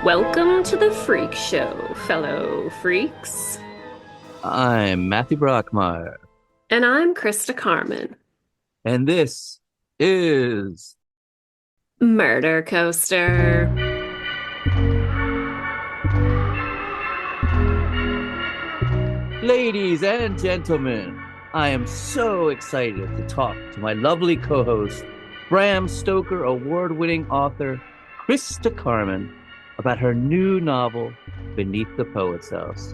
Welcome to the Freak Show, fellow freaks. I'm Matthew Brockmeyer, And I'm Christa Carmen. and this is, Murder Coaster. ladies and gentlemen, I am so excited to talk to my lovely co host, Bram Stoker award winning author Christa Carmen, about her new novel, Beneath the Poet's House,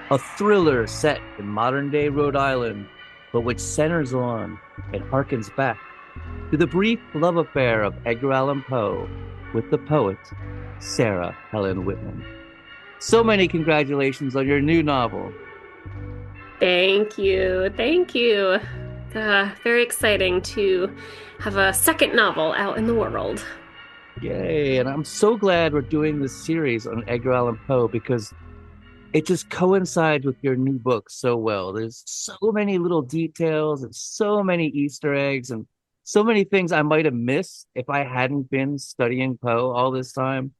a thriller set in modern day Rhode Island, but which centers on and harkens back to the brief love affair of Edgar Allan Poe with the poet Sarah Helen Whitman. So many congratulations on your new novel. Thank you. Thank you. Very exciting to have a second novel out in the world. Yay. And I'm so glad we're doing this series on Edgar Allan Poe because it just coincides with your new book so well. There's so many little details and so many Easter eggs and so many things I might have missed if I hadn't been studying Poe all this time.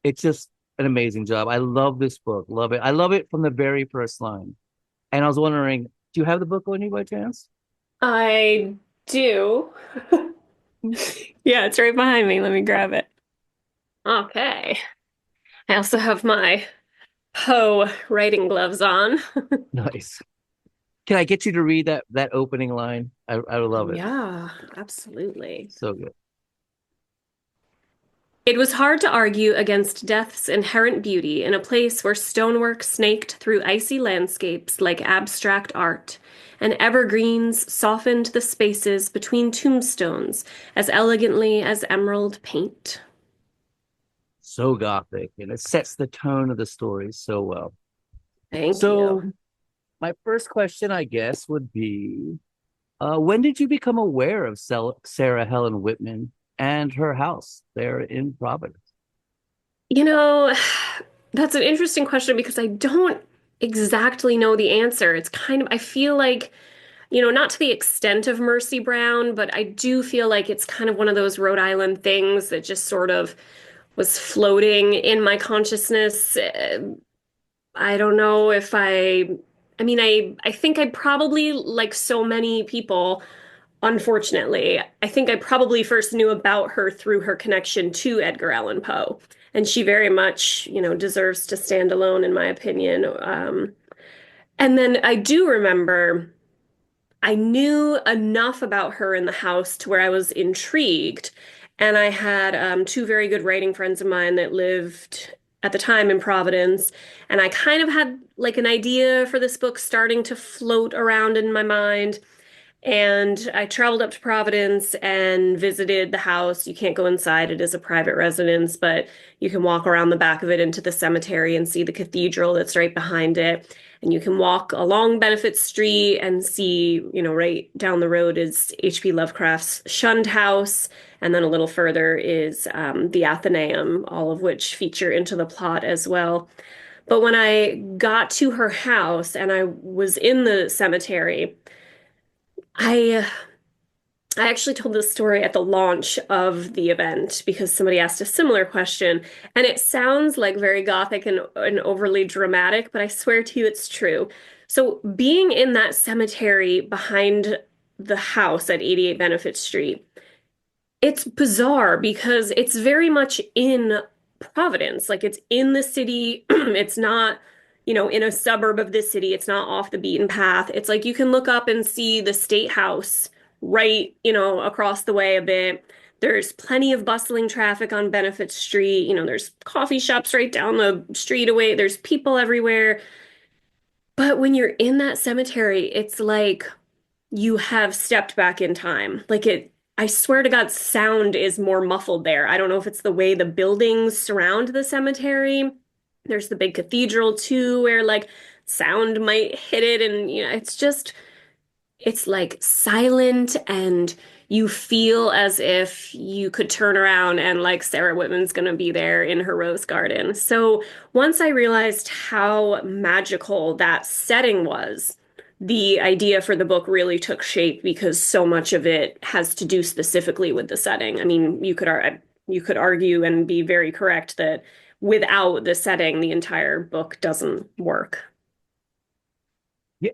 It's just an amazing job. I love this book. Love it. I love it from the very first line. And I was wondering, do you have the book on you by chance? I do. Yeah, it's right behind me. Let me grab it. Okay. I also have my Poe writing gloves on. Nice. Can I get you to read that opening line? I would love it. Yeah, absolutely. So good. It was hard to argue against death's inherent beauty in a place where stonework snaked through icy landscapes like abstract art, and evergreens softened the spaces between tombstones as elegantly as emerald paint. So gothic, and it sets the tone of the story so well. Thank So you. my first question, I guess, would be, when did you become aware of Sarah Helen Whitman and her house there in Providence? You know, that's an interesting question because I don't exactly know the answer. It's kind of, I feel like, not to the extent of Mercy Brown, but I do feel like it's kind of one of those Rhode Island things that just sort of was floating in my consciousness. I don't know if I mean, I think I probably, like so many people, unfortunately, I think I probably first knew about her through her connection to Edgar Allan Poe. And she very much, deserves to stand alone, in my opinion. And then I do remember I knew enough about her in the house to where I was intrigued. And I had two very good writing friends of mine that lived at the time in Providence. And I kind of had like an idea for this book starting to float around in my mind. And I traveled up to Providence and visited the house. You can't go inside, it is a private residence, but you can walk around the back of it into the cemetery and see the cathedral that's right behind it. And you can walk along Benefit Street and see, right down the road is H.P. Lovecraft's Shunned House. And then a little further is the Athenaeum, all of which feature into the plot as well. But when I got to her house and I was in the cemetery, I I actually told this story at the launch of the event because somebody asked a similar question, and it sounds like very gothic and overly dramatic, but I swear to you it's true. So being in that cemetery behind the house at 88 Benefit Street, it's bizarre because it's very much in Providence. Like it's in the city. It's not, in a suburb of the city. It's not off the beaten path. It's like you can look up and see the State House right, across the way a bit. There's plenty of bustling traffic on Benefit Street. There's coffee shops right down the street away. There's people everywhere. But when you're in that cemetery, it's like you have stepped back in time. I swear to God, sound is more muffled there. I don't know if it's the way the buildings surround the cemetery. There's the big cathedral too, where like sound might hit it. And, it's like silent and you feel as if you could turn around and like Sarah Whitman's gonna be there in her rose garden. So once I realized how magical that setting was, the idea for the book really took shape because so much of it has to do specifically with the setting. I mean, you could argue and be very correct that without the setting, the entire book doesn't work. Yeah,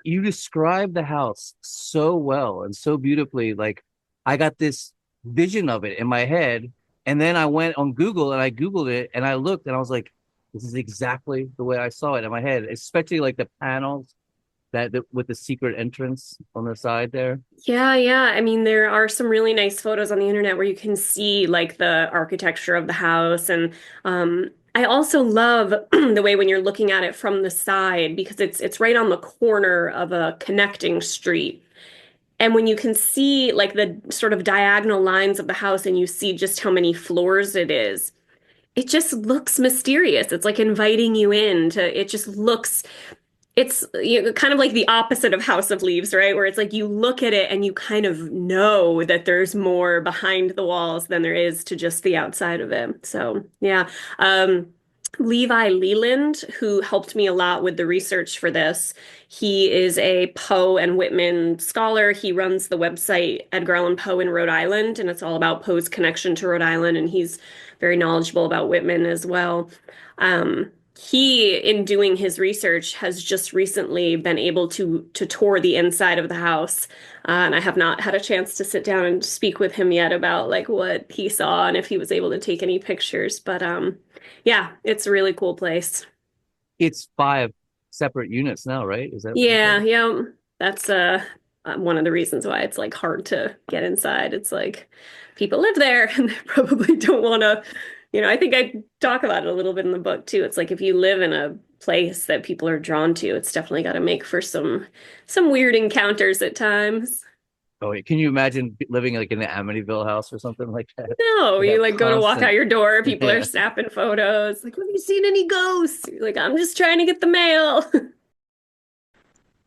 you describe the house so well and so beautifully. Like I got this vision of it in my head, and then I went on Google and I Googled it and I looked and I was like, this is exactly the way I saw it in my head, especially like the panels with the secret entrance on the side there. Yeah, yeah. I mean, there are some really nice photos on the internet where you can see like the architecture of the house. And I also love the way when you're looking at it from the side because it's right on the corner of a connecting street. And when you can see like the sort of diagonal lines of the house and you see just how many floors it is, it just looks mysterious. It's like inviting you in to, it just looks it's kind of like the opposite of House of Leaves, right? Where it's like you look at it and you kind of know that there's more behind the walls than there is to just the outside of it. So, yeah. Um, Levi Leland, who helped me a lot with the research for this, he is a Poe and Whitman scholar. He runs the website Edgar Allan Poe in Rhode Island, and it's all about Poe's connection to Rhode Island, and he's very knowledgeable about Whitman as well. He, in doing his research, has just recently been able to tour the inside of the house, and I have not had a chance to sit down and speak with him yet about like what he saw and if he was able to take any pictures. But yeah, it's a really cool place. It's five separate units now, right? Is that what you Yeah, said? yeah, that's one of the reasons why it's like hard to get inside. It's like people live there and they probably don't want to, I think I talk about it a little bit in the book too. It's like if you live in a place that people are drawn to, it's definitely got to make for some weird encounters at times. Oh, wait, can you imagine living like in the Amityville house or something like that? No, You you have like go to walk out constant, your door, people are yeah. snapping photos. Like, have you seen any ghosts? You're like, I'm just trying to get the mail.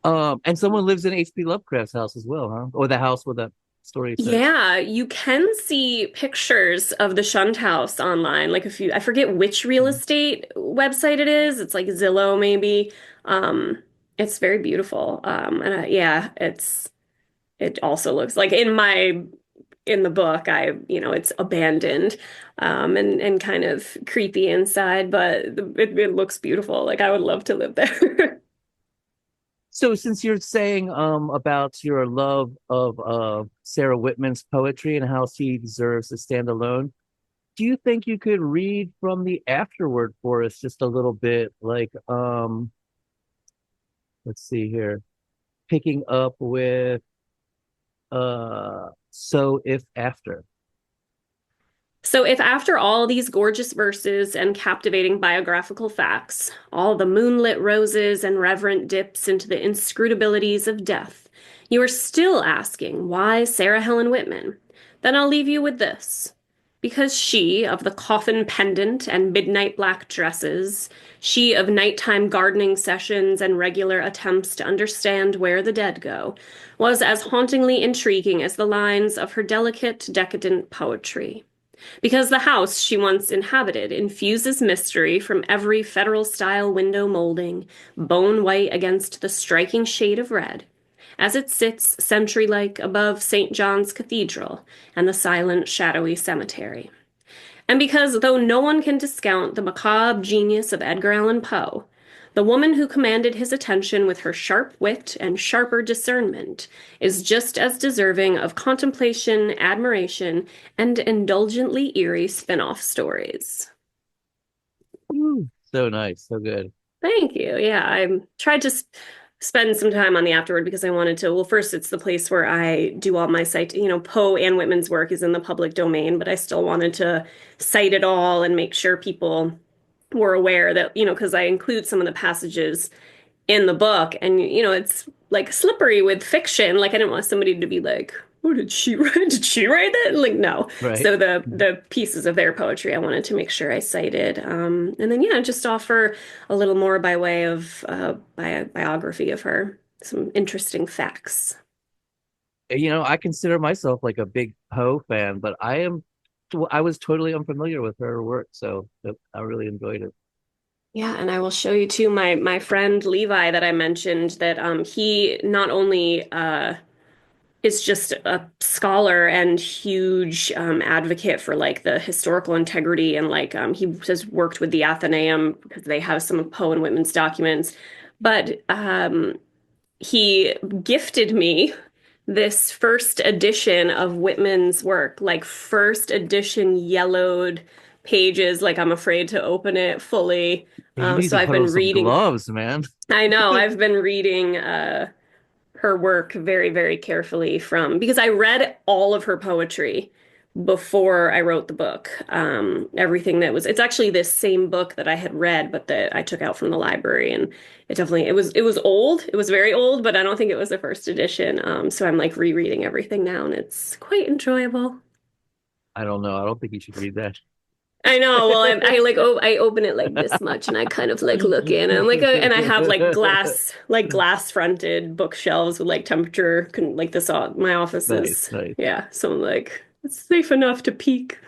And someone lives in H.P. Lovecraft's house as well, huh? Or the house where that story is set. Yeah, you can see pictures of the Shunt House online. Like if you, I forget which real Mhm. estate website it is. It's like Zillow maybe. Um, it's very beautiful. And yeah, it also looks like in the book, it's abandoned, and kind of creepy inside, but it looks beautiful. Like I would love to live there. So since you're saying about your love of Sarah Whitman's poetry and how she deserves to stand alone, do you think you could read from the afterword for us just a little bit? Like let's see here. Picking up with so if after. So, if after all these gorgeous verses and captivating biographical facts, all the moonlit roses and reverent dips into the inscrutabilities of death, you are still asking why Sarah Helen Whitman, then I'll leave you with this. Because she of the coffin pendant and midnight black dresses, she of nighttime gardening sessions and regular attempts to understand where the dead go, was as hauntingly intriguing as the lines of her delicate, decadent poetry. Because the house she once inhabited infuses mystery from every federal style window molding, bone white against the striking shade of red, as it sits sentry like above St. John's Cathedral and the silent, shadowy cemetery. And because, though no one can discount the macabre genius of Edgar Allan Poe, the woman who commanded his attention with her sharp wit and sharper discernment is just as deserving of contemplation, admiration, and indulgently eerie spin-off stories. Woo. So nice, so good. Thank you. Yeah, I tried to spend some time on the afterward because I wanted to. Well, first, it's the place where I do all my cite. Poe and Whitman's work is in the public domain, but I still wanted to cite it all and make sure people were aware that, because I include some of the passages in the book, and it's like slippery with fiction. Like I didn't want somebody to be like, "Oh, did she write? Did she write that?" Like no. Right. So the pieces of their poetry, I wanted to make sure I cited, and then yeah, just offer a little more by way of biography of her, some interesting facts. I consider myself like a big Poe fan, but I was totally unfamiliar with her work, so I really enjoyed it. Yeah, and I will show you too my friend Levi that I mentioned that he not only is just a scholar and huge advocate for like the historical integrity and like he has worked with the Athenaeum because they have some of Poe and Whitman's documents. But he gifted me this first edition of Whitman's work, like first edition yellowed pages, like I'm afraid to open it fully. You need So to I've put on been some reading, gloves, man. I know, I've been reading her work very, very carefully from because I read all of her poetry before I wrote the book. Everything that was, it's actually this same book that I had read, but that I took out from the library, and it was old. It was very old, but I don't think it was the first edition. So I'm like rereading everything now, and it's quite enjoyable. I don't know. I don't think you should read that. I know. Well, I like I open it like this much, and I kind of like look in, and I'm like, and I have like glass fronted bookshelves with like temperature, like this. My office Nice, is, nice. yeah. So I'm like, it's safe enough to peek.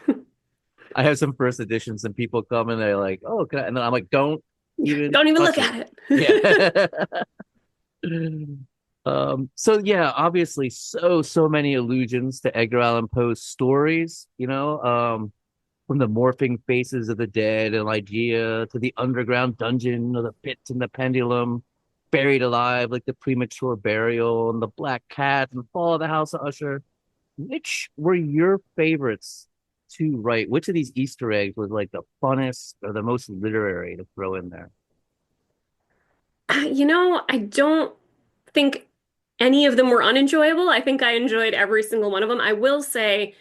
I have some first editions and people come and they're like, "Oh, can I?" And then I'm like, "Don't even Don't even touch look it." at it. Yeah. So yeah, obviously so many allusions to Edgar Allan Poe's stories, from the morphing faces of the dead and Ligeia to the underground dungeon or the pit and the pendulum, buried alive like the premature burial and the black cat and the fall of the House of Usher. Which were your favorites to write? Which of these Easter eggs was like the funnest or the most literary to throw in there? I don't think any of them were unenjoyable. I think I enjoyed every single one of them. I will say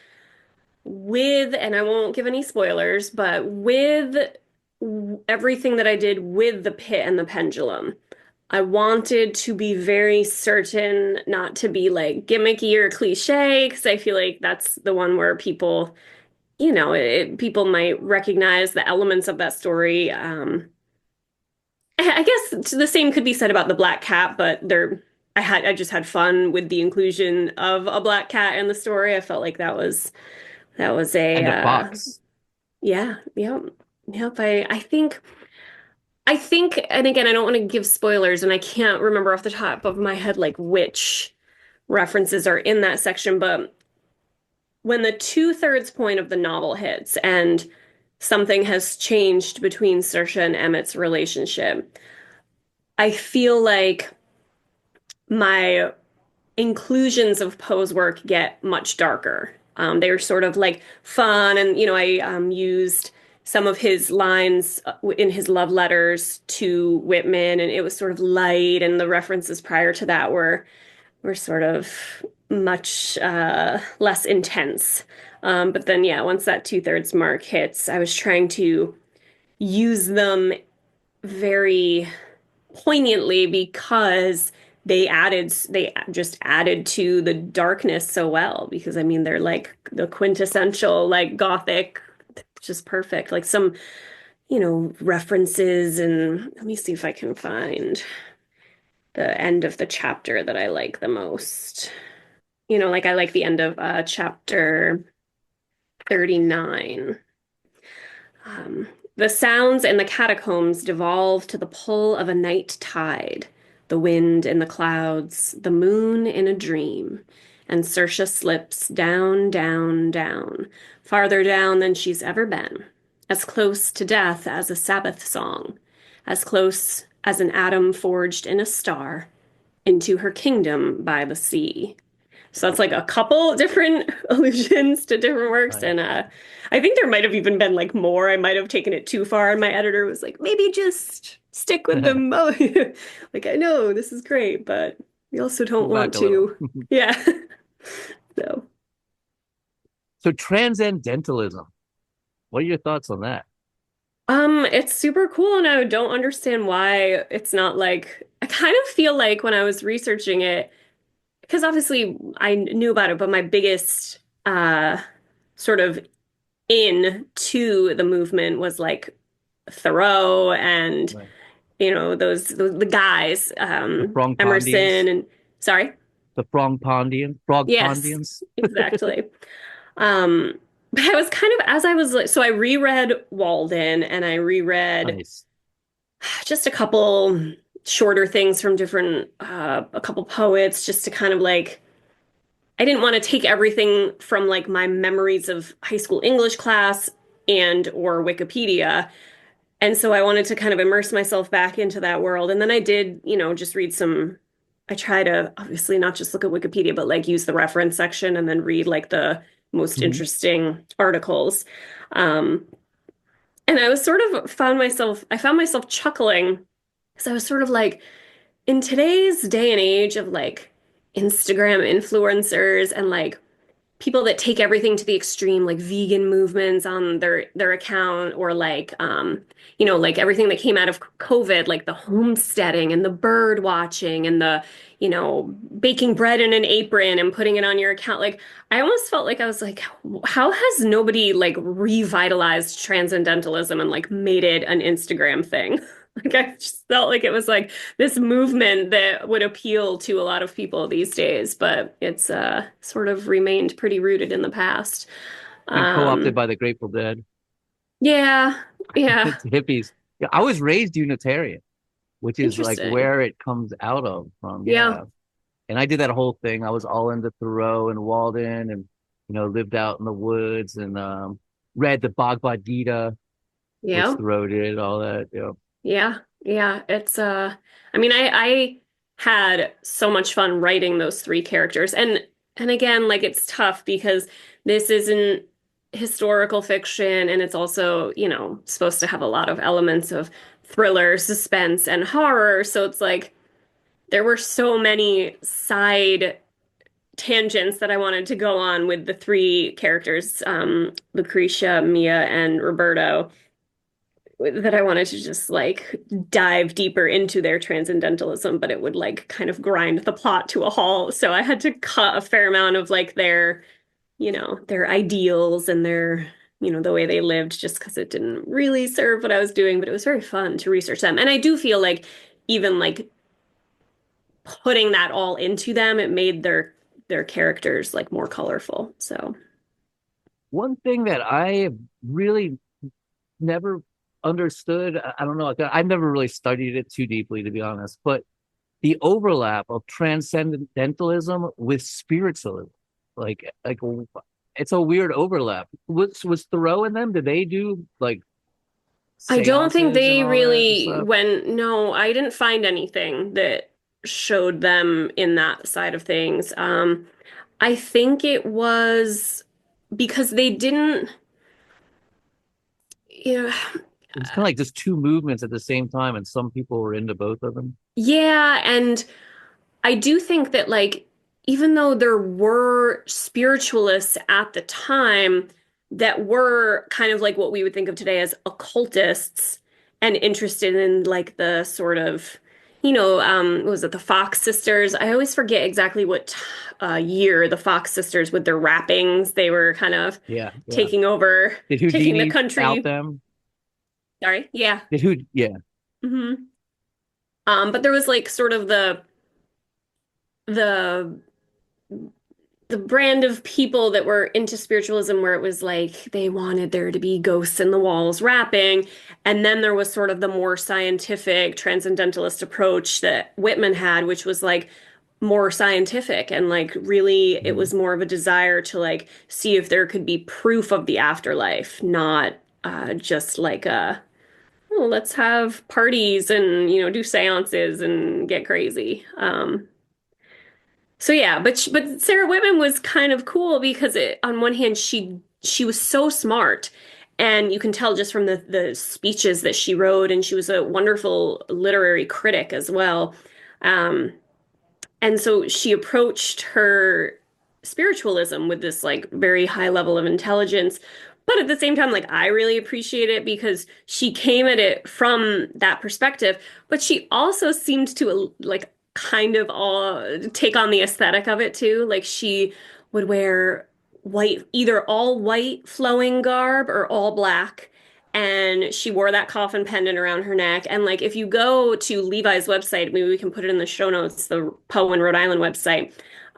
and I won't give any spoilers, but with everything that I did with the pit and the pendulum, I wanted to be very certain not to be like gimmicky or cliche, because I feel like that's the one where people, people might recognize the elements of that story. I guess the same could be said about the black cat, but I just had fun with the inclusion of a black cat in the story. I felt like that was a And the fox. yeah, yep. Yep. I think, and again, I don't want to give spoilers, and I can't remember off the top of my head like which references are in that section, but when the two-thirds point of the novel hits and something has changed between Saoirse and Emmett's relationship, I feel like my inclusions of Poe's work get much darker. They're sort of like fun, and I used some of his lines in his love letters to Whitman, and it was sort of light, and the references prior to that were sort of much less intense. But then, yeah, once that two-thirds mark hits, I was trying to use them very poignantly because they just added to the darkness so well, because I mean they're like the quintessential like gothic, just perfect, like some references. And let me see if I can find the end of the chapter that I like the most. Like I like the end of chapter 39. Um, the sounds in the catacombs devolve to the pull of a night tide, the wind in the clouds, the moon in a dream, and Saoirse slips down, down, down, farther down than she's ever been, as close to death as a Sabbath song, as close as an atom forged in a star, into her kingdom by the sea. So that's like a couple different allusions to different works. And Nice. I think there might have even been like more. I might have taken it too far. And my editor was like, maybe just stick with them. Like, I know this is great, but we also don't Pull want back a little. to. Yeah. So, So transcendentalism. What are your thoughts on that? it's super cool. And I don't understand why it's not like, I kind of feel like when I was researching it, because obviously I knew about it, but my biggest sort of into the movement was like Thoreau and Right. those the guys, The Emerson Frongpondians, and sorry. the Frongpondians, Yes, Frogpondians. exactly. But I was kind of, as I was like, so I reread Walden, and I reread Nice. just a couple shorter things from different a couple poets, just to kind of like I didn't want to take everything from like my memories of high school English class and or Wikipedia. And so I wanted to kind of immerse myself back into that world. And then I did, just read some, I try to obviously not just look at Wikipedia, but like use the reference section and then read like the most Mhm. interesting articles. Um, and I was sort of I found myself chuckling because I was sort of like, in today's day and age of like Instagram influencers and like people that take everything to the extreme, like vegan movements on their account, or like like everything that came out of COVID, like the homesteading and the bird watching and the, baking bread in an apron and putting it on your account. Like I almost felt like I was like, how has nobody like revitalized transcendentalism and like made it an Instagram thing? Like I just felt like it was like this movement that would appeal to a lot of people these days, but it's sort of remained pretty rooted in the past. Been co-opted Um, by the Grateful Dead. yeah, yeah, It's hippies. Yeah, I was raised Unitarian, which is like interesting. where it comes out of from. Yeah, Yeah. And I did that whole thing. I was all into Thoreau and Walden and, lived out in the woods and read the Bhagavad Gita, which yeah. Thoreau did, all that. Yeah, yeah. It's I mean I had so much fun writing those three characters. And again, like it's tough because this isn't historical fiction and it's also, supposed to have a lot of elements of thriller, suspense, and horror. So it's like there were so many side tangents that I wanted to go on with the three characters, Lucretia, Mia, and Roberto, that I wanted to just like dive deeper into their transcendentalism, but it would like kind of grind the plot to a halt. So I had to cut a fair amount of like their ideals and their, the way they lived just because it didn't really serve what I was doing, but it was very fun to research them. And I do feel like even like putting that all into them, it made their characters like more colorful. So One thing that I really never understood, I don't know, I've never really studied it too deeply, to be honest, but the overlap of transcendentalism with spiritualism, like it's a weird overlap. Was Thoreau in them? Did they do like I don't think seances and they all that and really stuff? went, no, I didn't find anything that showed them in that side of things. I think it was because they didn't, you know, It was kind of like just two movements at the same time, and some people were into both of them. yeah, and I do think that like even though there were spiritualists at the time that were kind of like what we would think of today as occultists and interested in like the sort of what was it, the Fox sisters? I always forget exactly what year the Fox sisters with their rappings, they were kind of Yeah, yeah. taking over, Did taking the Houdini out country. them? Sorry, yeah. Did who? Yeah. hmm but there was like sort of the the brand of people that were into spiritualism where it was like they wanted there to be ghosts in the walls rapping. And then there was sort of the more scientific transcendentalist approach that Whitman had, which was like more scientific and like really it Mhm. was more of a desire to like see if there could be proof of the afterlife, not just like oh, let's have parties and do seances and get crazy. So yeah, but Sarah Whitman was kind of cool because on one hand she was so smart, and you can tell just from the speeches that she wrote, and she was a wonderful literary critic as well. Um, and so she approached her spiritualism with this like very high level of intelligence. But at the same time, like I really appreciate it because she came at it from that perspective, but she also seemed to like kind of all take on the aesthetic of it too. Like she would wear white, either all white flowing garb or all black. And she wore that coffin pendant around her neck. And like, if you go to Levi's website, maybe we can put it in the show notes, the Poe in Rhode Island website.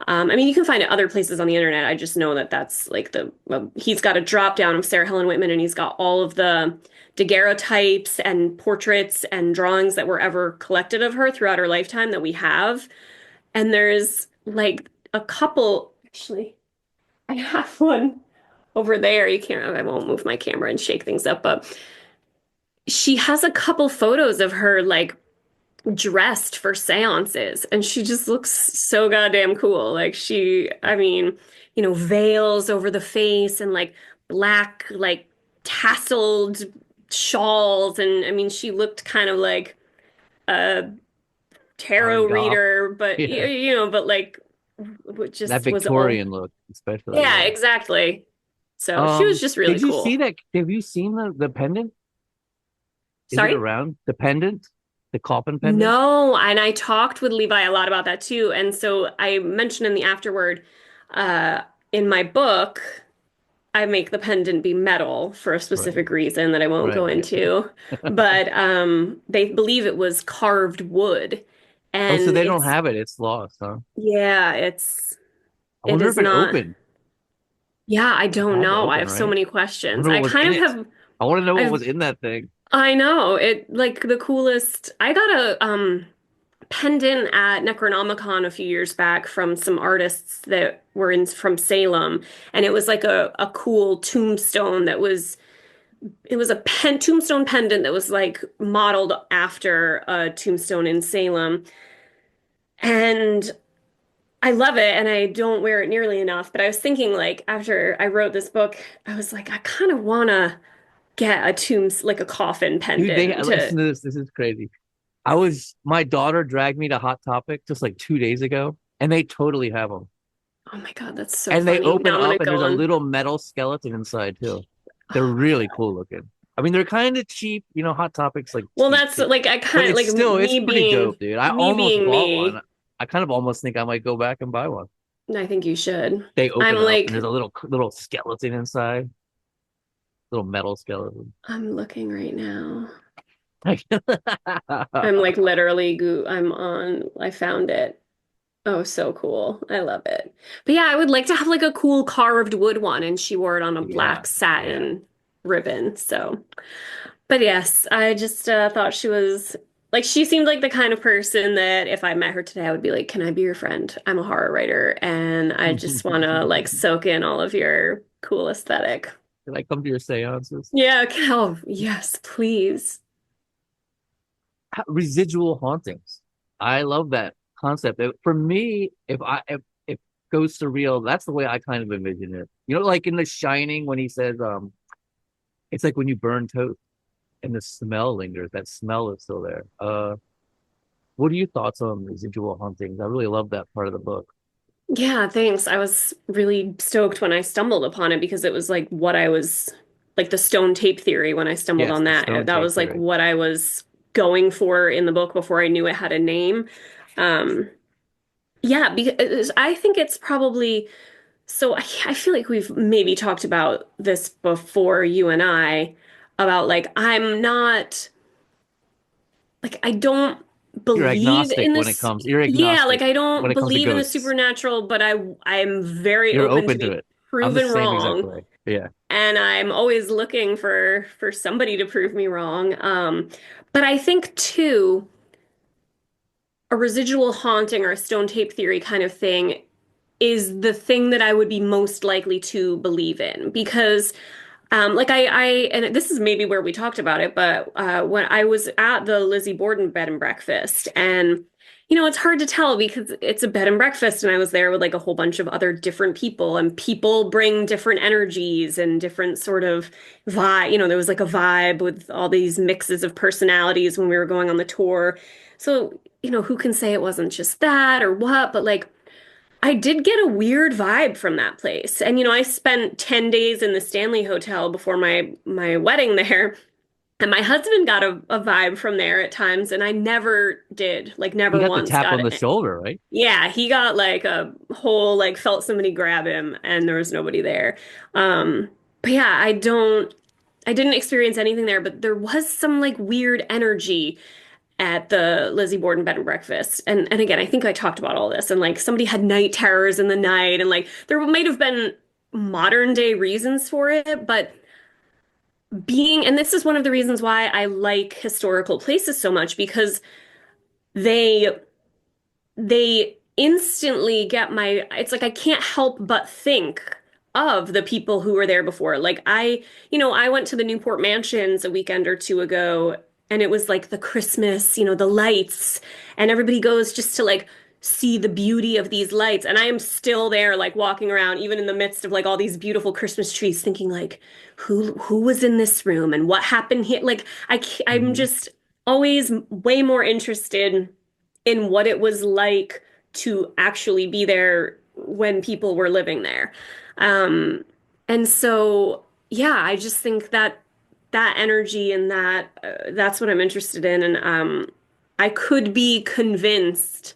I mean, you can find it other places on the internet. I just know that that's like well, he's got a drop down of Sarah Helen Whitman, and he's got all of the daguerreotypes and portraits and drawings that were ever collected of her throughout her lifetime that we have. And there's like a couple Actually, I have one over there. You can't, I won't move my camera and shake things up, but she has a couple photos of her like dressed for seances and she just looks so goddamn cool. Like I mean, veils over the face and like black, like tasseled shawls. And I mean, she looked kind of like a tarot On golf. reader, but Yeah. but like That just was all, Victorian look, especially. yeah, Yeah. exactly. So she was just really Did you see cool. that? Have you seen the pendant? Is it Sorry? around? The pendant? The coffin pendant? No, and I talked with Levi a lot about that too. And so I mentioned in the afterword, uh, in my book, I make the pendant be metal for a Right. specific reason that I won't go Right. into. But they believe it was carved wood. Oh, so And they don't it's, have it. It's lost, huh? yeah, I it wonder is if it not, opened. yeah, I It don't had to know. I open, have so right? many I questions. wonder I what was in kind of it. have, I want to know what I've, was in that thing. I know it like the coolest. I got a, pendant at Necronomicon a few years back from some artists that were in from Salem, and it was like a cool tombstone that was it was a tombstone pendant that was like modeled after a tombstone in Salem. And I love it and I don't wear it nearly enough, but I was thinking like after I wrote this book, I was like I kind of want to get a like a coffin Dude, they pendant to. listen to this. This is crazy. My daughter dragged me to Hot Topic just like 2 days ago, and they totally have them. Oh my God, that's so And they funny. open Now I'm gonna up, and go there's a on. little metal skeleton inside too. They're Oh my really God. cool looking. I mean, they're kind of cheap, Hot Topics like Well, cheap that's too. like I But kind of like it's me pretty being dope, dude. I me almost being bought one. me. I kind of almost think I might go back and buy one. I think you should. They I'm open up, and there's like a little skeleton inside, little metal skeleton. I'm looking right now. I'm like literally I found it. Oh, so cool. I love it. But yeah, I would like to have like a cool carved wood one and she wore it on a Yeah, black yeah. satin ribbon. So, but yes, I just thought she was like she seemed like the kind of person that if I met her today I would be like, "Can I be your friend? I'm a horror writer and I just want to like Can soak in all of your cool aesthetic." I come to your seances? Yeah, oh, yes, please. Residual hauntings. I love that concept. For me, if ghosts are real, that's the way I kind of envision it. Like in The Shining when he says, it's like when you burn toast and the smell lingers. That smell is still there. What are your thoughts on residual hauntings? I really love that part of the book. Yeah, thanks. I was really stoked when I stumbled upon it because it was like what I was like the stone tape theory when I stumbled Yes, on the that. stone That tape was like theory. what I was going for in the book before I knew it had a name. Um, yeah, because I think it's probably so I feel like we've maybe talked about this before, you and I, about like I'm not like I don't You're believe agnostic in when it this. comes. You're Yeah, like agnostic I when don't it comes to believe in the ghosts. supernatural, but I'm very You're open to open to be it. I'm the proven same exact wrong, way. Yeah. and I'm always looking for somebody to prove me wrong. But I think too, a residual haunting or a stone tape theory kind of thing is the thing that I would be most likely to believe in because like and this is maybe where we talked about it, but when I was at the Lizzie Borden bed and breakfast, and it's hard to tell because it's a bed and breakfast, and I was there with like a whole bunch of other different people, and people bring different energies and different sort of vibe. There was like a vibe with all these mixes of personalities when we were going on the tour. So, who can say it wasn't just that or what, but like I did get a weird vibe from that place. And I spent 10 days in the Stanley Hotel before my wedding there. And my husband got a vibe from there at times, and I never did, like You never got the once tap got on the it. shoulder, right? Yeah, he got like a whole like felt somebody grab him and there was nobody there. But yeah, I didn't experience anything there, but there was some like weird energy at the Lizzie Borden bed and breakfast. And again, I think I talked about all this and like somebody had night terrors in the night and like there might have been modern day reasons for it, but and this is one of the reasons why I like historical places so much because they they instantly get it's like I can't help but think of the people who were there before. Like I went to the Newport Mansions a weekend or two ago, and it was like the Christmas, the lights, and everybody goes just to like see the beauty of these lights. And I am still there, like walking around, even in the midst of like all these beautiful Christmas trees, thinking like, who was in this room and what happened here? Like I'm Mhm. just always way more interested in what it was like to actually be there when people were living there. Um, and so, yeah, I just think that that energy and that's what I'm interested in. And I could be convinced,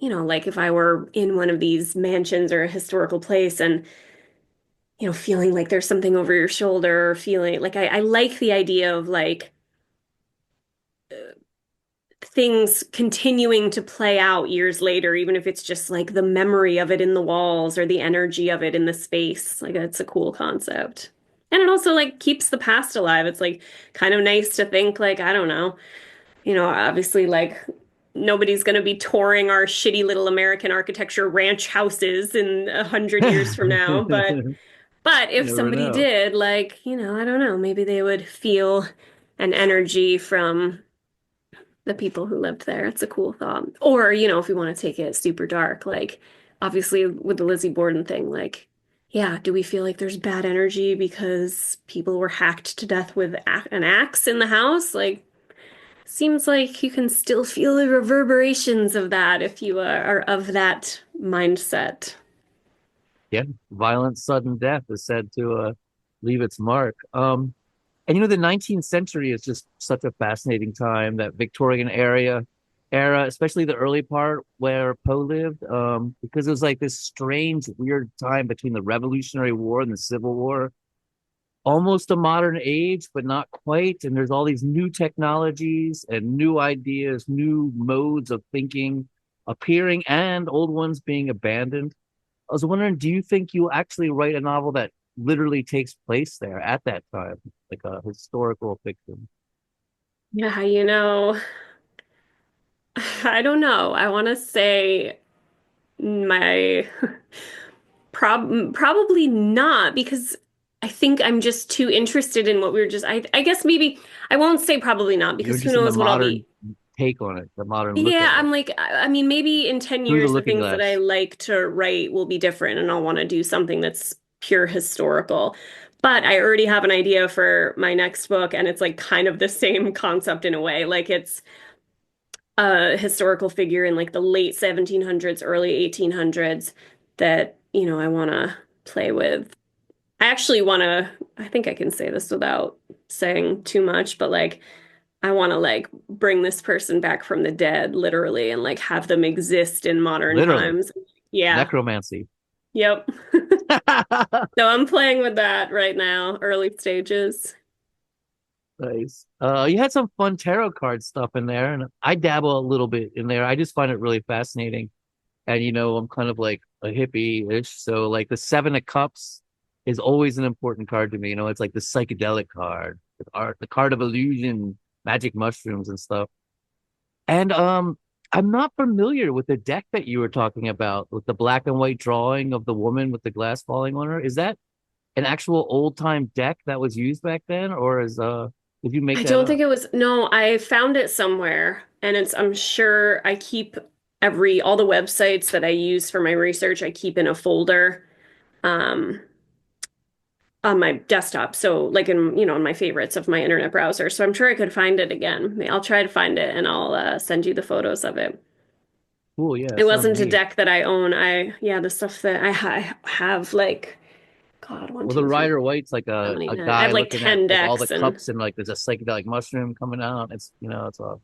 like if I were in one of these mansions or a historical place and, feeling like there's something over your shoulder, or feeling like I like the idea of like things continuing to play out years later, even if it's just like the memory of it in the walls or the energy of it in the space. Like it's a cool concept. And it also like keeps the past alive. It's like kind of nice to think like, I don't know, obviously like nobody's going to be touring our shitty little American architecture ranch houses in 100 years from now, but You if never somebody know. did, like, I don't know, maybe they would feel an energy from the people who lived there. It's a cool thought. Or, if we want to take it super dark, like obviously with the Lizzie Borden thing, like, yeah, do we feel like there's bad energy because people were hacked to death with an axe in the house? Like, seems like you can still feel the reverberations of that if you are of that mindset. Yeah, violent sudden death is said to leave its mark. And the 19th century is just such a fascinating time, that Victorian era, especially the early part where Poe lived, because it was like this strange, weird time between the Revolutionary War and the Civil War, almost a modern age, but not quite. And there's all these new technologies and new ideas, new modes of thinking appearing, and old ones being abandoned. I was wondering, do you think you'll actually write a novel that literally takes place there at that time, like a historical fiction? Yeah, I don't know. I want to say my probably not because I think I'm just too interested in what we were just I guess maybe I won't say probably not You're because who just in the knows what I'll be. modern take on it, the modern look Yeah, at it I'm like I mean maybe in 10 through the years the looking things that I glass. like to write will be different and I'll want to do something that's pure historical. But I already have an idea for my next book and it's like kind of the same concept in a way. Like it's a historical figure in like the late 1700s, early 1800s that, I want to play with. I actually want to, I think I can say this without saying too much, but like, I want to like bring this person back from the dead, literally, and like have them exist in modern Literally, times. Yeah. necromancy. Yep. So I'm playing with that right now, early stages. Nice. You had some fun tarot card stuff in there, and I dabble a little bit in there. I just find it really fascinating. And I'm kind of like a hippie-ish, so like the Seven of Cups is always an important card to me. It's like the psychedelic card, the card of illusion, magic mushrooms and stuff. And I'm not familiar with the deck that you were talking about, with the black and white drawing of the woman with the glass falling on her. Is that an actual old time deck that was used back then, or did you make I that don't think up? it was, no, I found it somewhere and I'm sure I keep all the websites that I use for my research, I keep in a folder. Um, on my desktop. So like in my favorites of my internet browser. So I'm sure I could find it again. I'll try to find it and I'll send you the photos of it. Cool, yeah, It sounds wasn't a neat. deck that I own. Yeah, the stuff that I have like, God, one, Well, the two, three, Rider Waite's like how a, many? a I have guy like looking at 10 like all the decks and cups, and like there's a psychedelic mushroom coming out. It's all,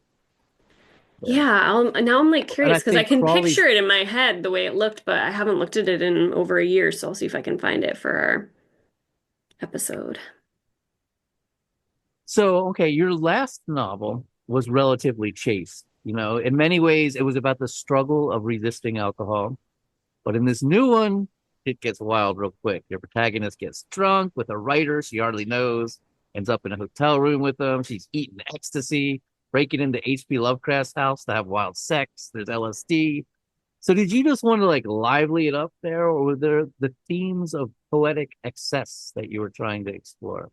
yeah. yeah, now I'm like And I curious because I think can Crawley's. picture it in my head the way it looked, but I haven't looked at it in over a year. So I'll see if I can find it for our episode. So, okay, your last novel was relatively chaste. In many ways, it was about the struggle of resisting alcohol. But in this new one, it gets wild real quick. Your protagonist gets drunk with a writer she hardly knows, ends up in a hotel room with them. She's eating ecstasy, breaking into H.P. Lovecraft's house to have wild sex. There's LSD. So did you just want to like lively it up there, or were there the themes of poetic excess that you were trying to explore?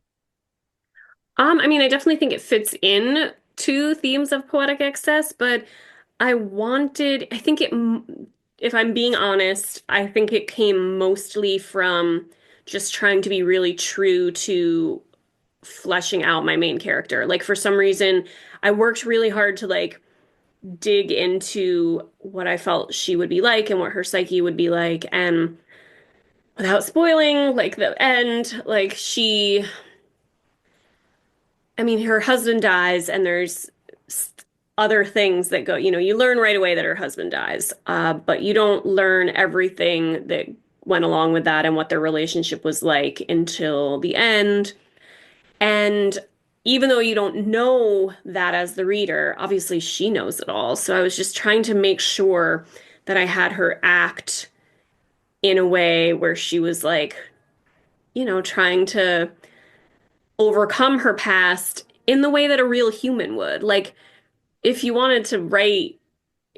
I mean, I definitely think it fits in to themes of poetic excess, but I think if I'm being honest, I think it came mostly from just trying to be really true to fleshing out my main character. Like for some reason, I worked really hard to like dig into what I felt she would be like and what her psyche would be like. And without spoiling, like the end, like I mean, her husband dies, and there's other things that go, you learn right away that her husband dies, but you don't learn everything that went along with that and what their relationship was like until the end. And even though you don't know that as the reader, obviously she knows it all. So I was just trying to make sure that I had her act in a way where she was like, trying to overcome her past in the way that a real human would. Like, if you wanted to write,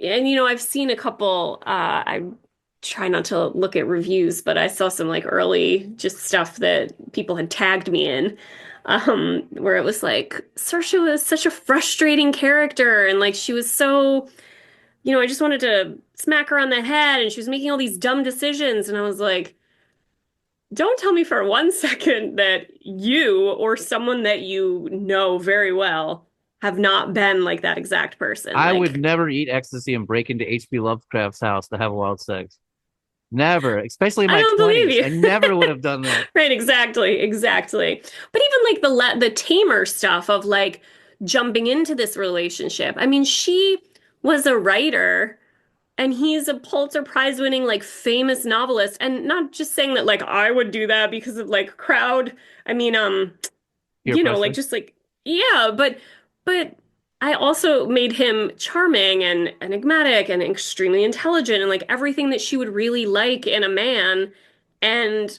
and I've seen a couple, I try not to look at reviews, but I saw some like early just stuff that people had tagged me in, where it was like, Saoirse was such a frustrating character, and like she was so, I just wanted to smack her on the head, and she was making all these dumb decisions, and I was like, don't tell me for 1 second that you or someone that you know very well have not been like that exact person. I would Like, never eat ecstasy and break into H.P. Lovecraft's house to have wild sex. Never, especially in I my don't believe 20s. I you. never would have done that. Right, exactly, exactly. But even like the tamer stuff of like jumping into this relationship. I mean, she was a writer and he's a Pulitzer Prize winning like famous novelist, and not just saying that like I would do that because of like crowd. I mean, Peer like pressure. just like yeah, but I also made him charming and enigmatic and extremely intelligent and like everything that she would really like in a man. And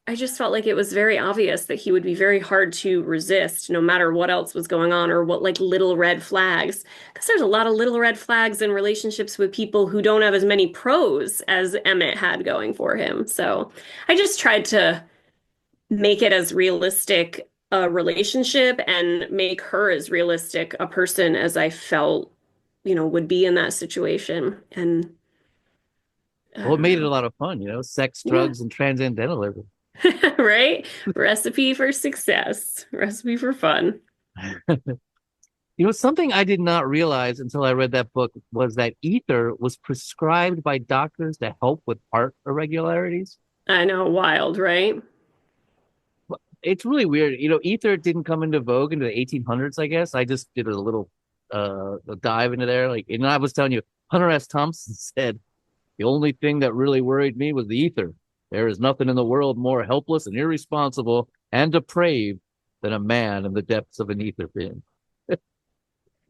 I just felt like it was very obvious that he would be very hard to resist no matter what else was going on or what like little red flags. Because there's a lot of little red flags in relationships with people who don't have as many pros as Emmett had going for him. So I just tried to make it as realistic a relationship and make her as realistic a person as I felt, would be in that situation. And I Well, it don't made it a know. lot of fun, sex, Yeah. drugs, and transcendentalism. Right? Recipe for success. Recipe for fun. Something I did not realize until I read that book was that ether was prescribed by doctors to help with heart irregularities. I know, wild, right? It's really weird. Ether didn't come into vogue into the 1800s, I guess. I just did a little a dive into there. Like, and I was telling you, Hunter S. Thompson said, the only thing that really worried me was the ether. There is nothing in the world more helpless and irresponsible and depraved than a man in the depths of an ether bin.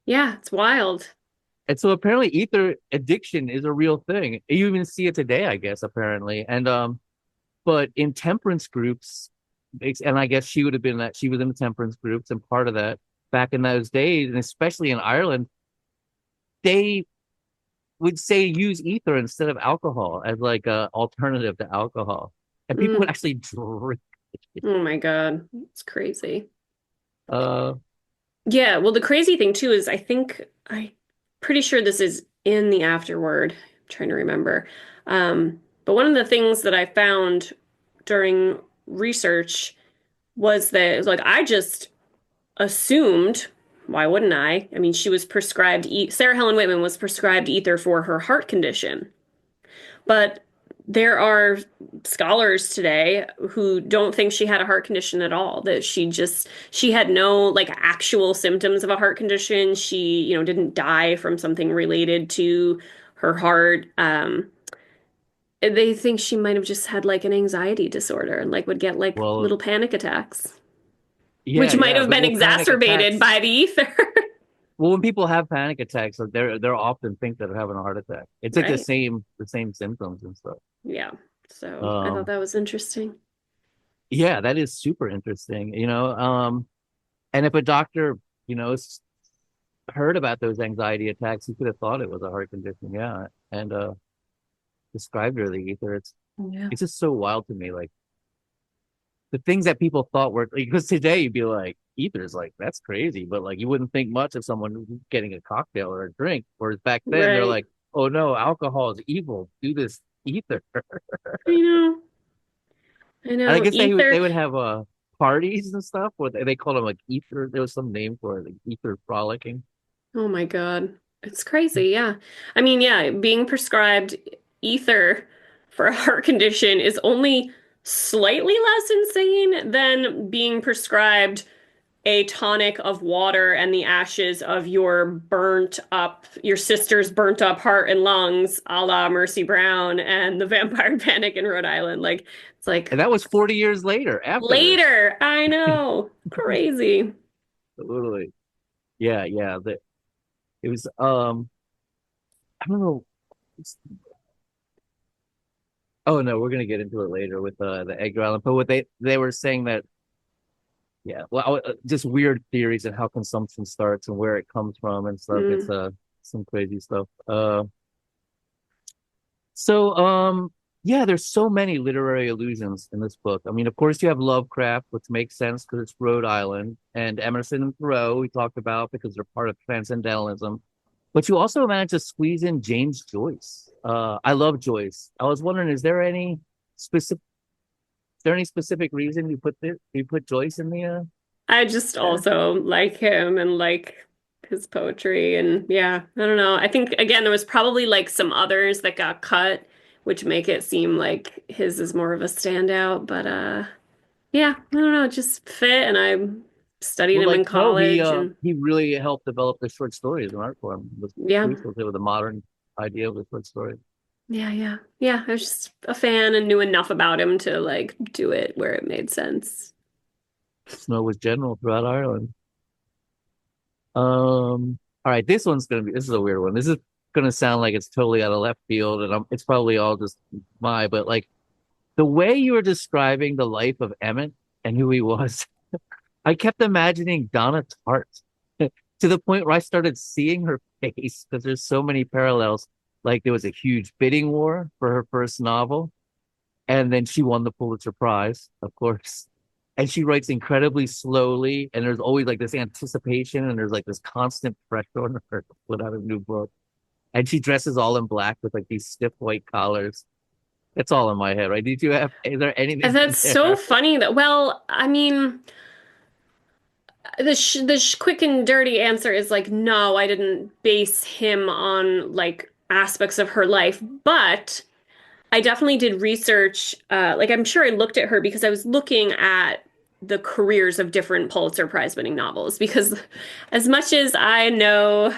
Yeah, it's wild. And so apparently ether addiction is a real thing. You even see it today, I guess, apparently. And but in temperance groups, and I guess she would have been that she was in the temperance groups and part of that back in those days, and especially in Ireland, they would say use ether instead of alcohol as like a alternative to alcohol. And people would Mm. actually drink it. Oh my God. It's crazy. Uh Yeah, well, the crazy thing too is I'm pretty sure this is in the afterword. I'm trying to remember. But one of the things that I found during research was that it was like I just assumed, why wouldn't I? I mean, she was prescribed Sarah Helen Whitman was prescribed ether for her heart condition. But there are scholars today who don't think she had a heart condition at all, that she had no like actual symptoms of a heart condition. She, didn't die from something related to her heart. They think she might have just had like an anxiety disorder and like would get like well, little panic attacks, yeah, which might yeah, have but been well, panic exacerbated attacks. by the ether. Well, when people have panic attacks, like they're often think that they're having a heart attack. It's like Right. the same symptoms and stuff. Yeah. So I thought Um, that was interesting. yeah, that is super interesting. And if a doctor, heard about those anxiety attacks, he could have thought it was a heart condition. Yeah, and described her, the ether. Yeah. It's just so wild to me. Like the things that people thought were because today you'd be like, ether's like, that's crazy. But like you wouldn't think much of someone getting a cocktail or a drink. Whereas back then they're Right. like, oh no, alcohol is evil. Do this ether. I know. I And I know. guess Ether. they would have parties and stuff where they called them like ether. There was some name for it, like ether frolicking. Oh my God. It's crazy. Yeah. I mean, yeah, being prescribed ether for a heart condition is only slightly less insane than being prescribed a tonic of water and the ashes of your sister's burnt up heart and lungs, a la Mercy Brown and the Vampire Panic in Rhode Island. Like, it's like And that was 40 years later after this. later. I know. Crazy. Totally. Yeah, yeah. It was I don't know. Oh no, we're gonna get into it later with the Edgar Allan Poe. What they were saying that yeah, well, just weird theories and how consumption starts and where it comes from and stuff. It's Mm. some crazy stuff. So yeah, there's so many literary allusions in this book. I mean, of course, you have Lovecraft, which makes sense because it's Rhode Island, and Emerson and Thoreau we talked about because they're part of transcendentalism. But you also managed to squeeze in James Joyce. I love Joyce. I was wondering, specific is there any specific reason you put Joyce in the I just there? also like him and like his poetry. And yeah, I don't know. I think, again, there was probably like some others that got cut, which make it seem like his is more of a standout. But yeah, I don't know. It just fit. And I studied Well, him in like Poe, college. And he really helped develop the short stories in art form. It was yeah, crucial to the modern idea of the short story. yeah, yeah. Yeah, I was just a fan and knew enough about him to like do it where it made sense. Snow was general throughout Ireland. All right, this is a weird one. This is gonna sound like it's totally out of left field, and it's probably all just but like the way you were describing the life of Emmett and who he was, I kept imagining Donna Tartt to the point where I started seeing her face because there's so many parallels. Like there was a huge bidding war for her first novel, and then she won the Pulitzer Prize, of course. And she writes incredibly slowly, and there's always like this anticipation, and there's like this constant pressure on her to put out a new book. And she dresses all in black with like these stiff white collars. It's all in my head, right? Is there And anything in that's so there? funny that, well, I mean, the sh quick and dirty answer is like, no, I didn't base him on like aspects of her life, but I definitely did research. Like, I'm sure I looked at her because I was looking at the careers of different Pulitzer Prize winning novels. Because as much as I know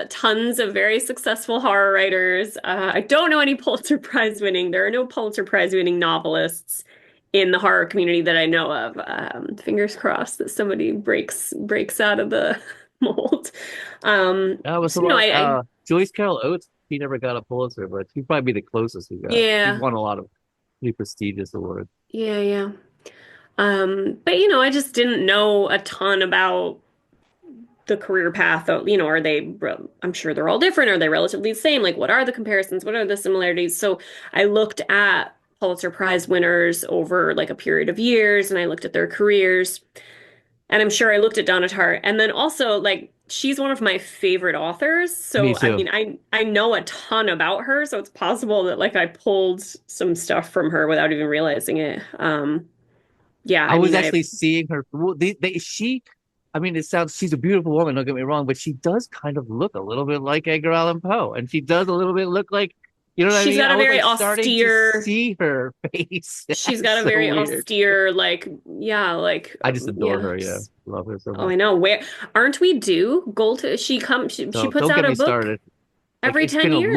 tons of very successful horror writers, I don't know any Pulitzer Prize winning. There are no Pulitzer Prize winning novelists in the horror community that I know of. Fingers crossed that somebody breaks out of the mold. Was So no, I Joyce Carol Oates. She never got a Pulitzer, but she'd probably be the closest who got. She's yeah, won a lot of pretty prestigious awards. yeah, yeah. But I just didn't know a ton about the career path. Are they, I'm sure they're all different. Are they relatively the same? Like, what are the comparisons? What are the similarities? So I looked at Pulitzer Prize winners over like a period of years and I looked at their careers. And I'm sure I looked at Donna Tartt. And then also, like, she's one of my favorite authors. Me So, I too. mean, I know a ton about her. So it's possible that like I pulled some stuff from her without even realizing it. Yeah, I I was mean, I actually seeing her. Well, she, I mean, she's a beautiful woman, don't get me wrong, but she does kind of look a little bit like Edgar Allan Poe. And she does a little bit look like, you know what I she's mean? got I a was very like starting to austere, see her face. she's That's got a so very weird. austere, like, yeah, like, I just adore yeah. her. Yeah. Love her so Oh, much. I know. Where aren't we due? She So puts don't out get a me book started. Like every it's 10 been a years.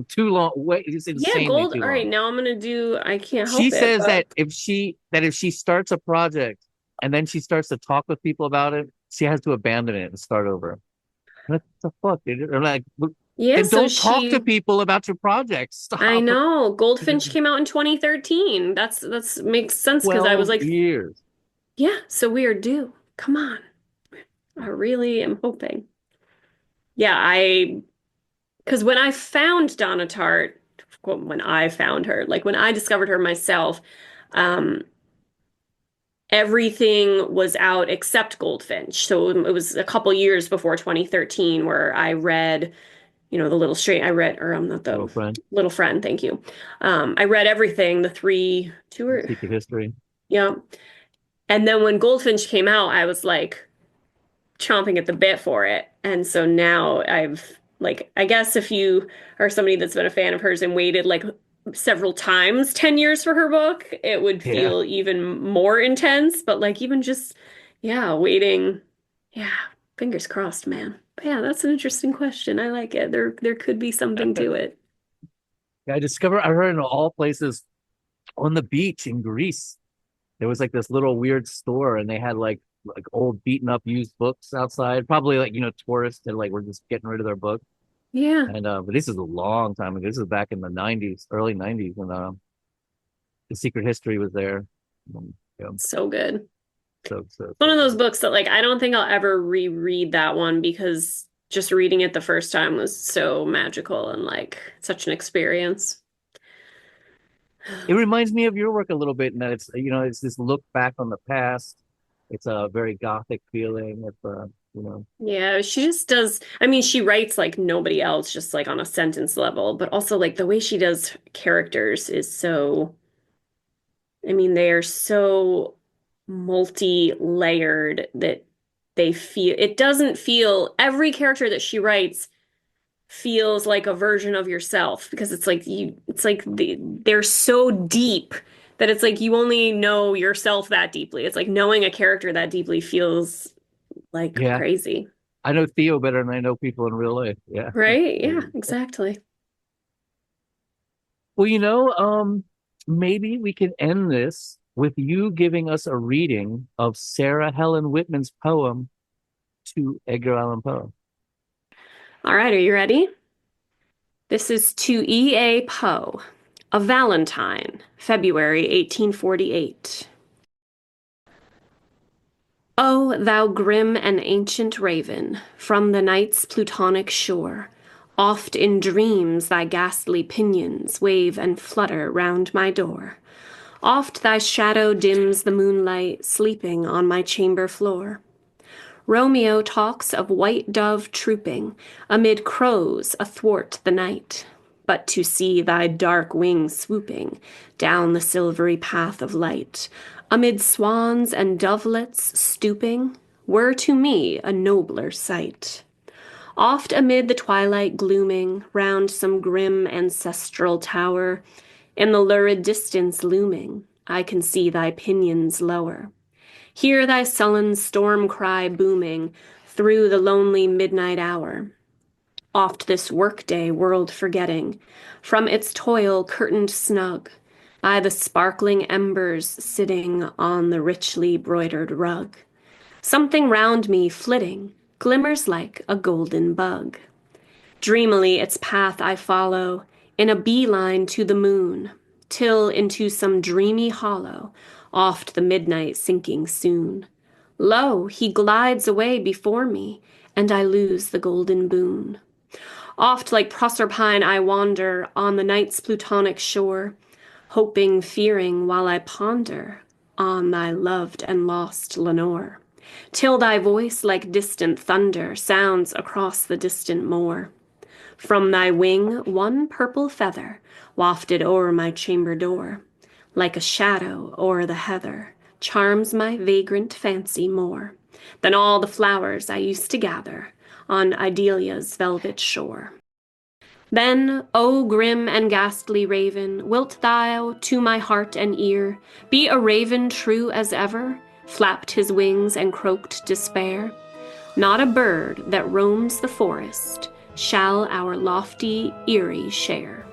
too long wait. It's Yeah, insanely gold. too All right, long. now I'm gonna do, I can't She help it, says but that if she starts a project and then she starts to talk with people about it, she has to abandon it and start over. What the fuck, dude? I'm like, yeah, then so don't talk to she people about your project. I Stop. know. Goldfinch came out in 2013. That's makes sense because I was 12 like, years. yeah, so we are due. Come on. I really am hoping. Yeah, I because when I found Donna Tartt, of when I found her. Like when I discovered her myself, um, everything was out except Goldfinch. So it was a couple years before 2013 where I read, The Little Strange. I read, or I'm not the Girlfriend, Little Friend, thank you. I read everything, the three, two or Secret History. yeah. And then when Goldfinch came out, I was like chomping at the bit for it. And so now I've like, I guess if you are somebody that's been a fan of hers and waited like several times, 10 years for her book, it would Yeah. feel even more intense. But like even just, yeah, waiting, yeah, fingers crossed, man. But yeah, that's an interesting question. I like it. There could be something to it. I heard in all places on the beach in Greece. There was like this little weird store and they had like old beaten up used books outside. Probably like, tourists that like were just getting rid of their books. Yeah, And but this is a long time ago. This is back in the 90s, early 90s, when the Secret History was there. Yeah, so good. One so of those good. books that like I don't think I'll ever reread that one because just reading it the first time was so magical and like such an experience. It reminds me of your work a little bit in that it's this look back on the past. It's a very gothic feeling. It's Yeah, she just does. I mean, she writes like nobody else, just like on a sentence level, but also like the way she does characters is so, I mean, they are so multi-layered that it doesn't feel, every character that she writes feels like a version of yourself because it's like they're so deep that it's like you only know yourself that deeply. It's like knowing a character that deeply feels like yeah. crazy. I know Theo better than I know people in real life. Yeah. Right? Yeah, exactly. Well, maybe we can end this with you giving us a reading of Sarah Helen Whitman's poem to Edgar Allan Poe. All right, are you ready? This is to E.A. Poe, A Valentine, February 1848. O thou grim and ancient raven, from the night's plutonic shore, oft in dreams thy ghastly pinions wave and flutter round my door. Oft thy shadow dims the moonlight, sleeping on my chamber floor. Romeo talks of white dove trooping amid crows athwart the night. But to see thy dark wings swooping down the silvery path of light, amid swans and dovelets stooping, were to me a nobler sight. Oft amid the twilight glooming, round some grim ancestral tower, in the lurid distance looming, I can see thy pinions lower. Hear thy sullen storm cry booming through the lonely midnight hour. Oft this workday world forgetting, from its toil curtained snug, by the sparkling embers sitting on the richly broidered rug. Something round me flitting, glimmers like a golden bug. Dreamily its path I follow, in a bee-line to the moon, till into some dreamy hollow, oft the midnight sinking soon. Lo, he glides away before me, and I lose the golden boon. Oft like Proserpine I wander on the night's plutonic shore, hoping, fearing, while I ponder on thy loved and lost Lenore, till thy voice like distant thunder sounds across the distant moor. From thy wing one purple feather wafted o'er my chamber door, like a shadow o'er the heather, charms my vagrant fancy more than all the flowers I used to gather on Idelia's velvet shore. Then, O grim and ghastly raven, wilt thou to my heart and ear be a raven true as ever, flapped his wings and croaked despair? Not a bird that roams the forest shall our lofty eyrie share.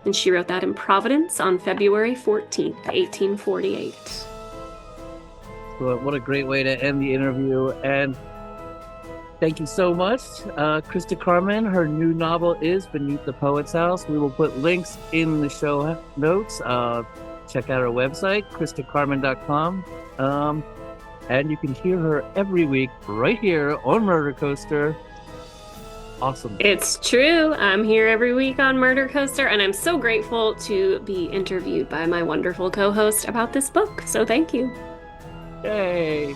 And she wrote that in Providence on February 14th, 1848. So what a great way to end the interview. And thank you so much, Christa Carmen. Her new novel is Beneath the Poet's House. We will put links in the show notes. Check out our website, christacarmen.com. And you can hear her every week right here on Murder Coaster. Awesome. It's true. I'm here every week on Murder Coaster, and I'm so grateful to be interviewed by my wonderful co-host about this book. So thank you. Yay.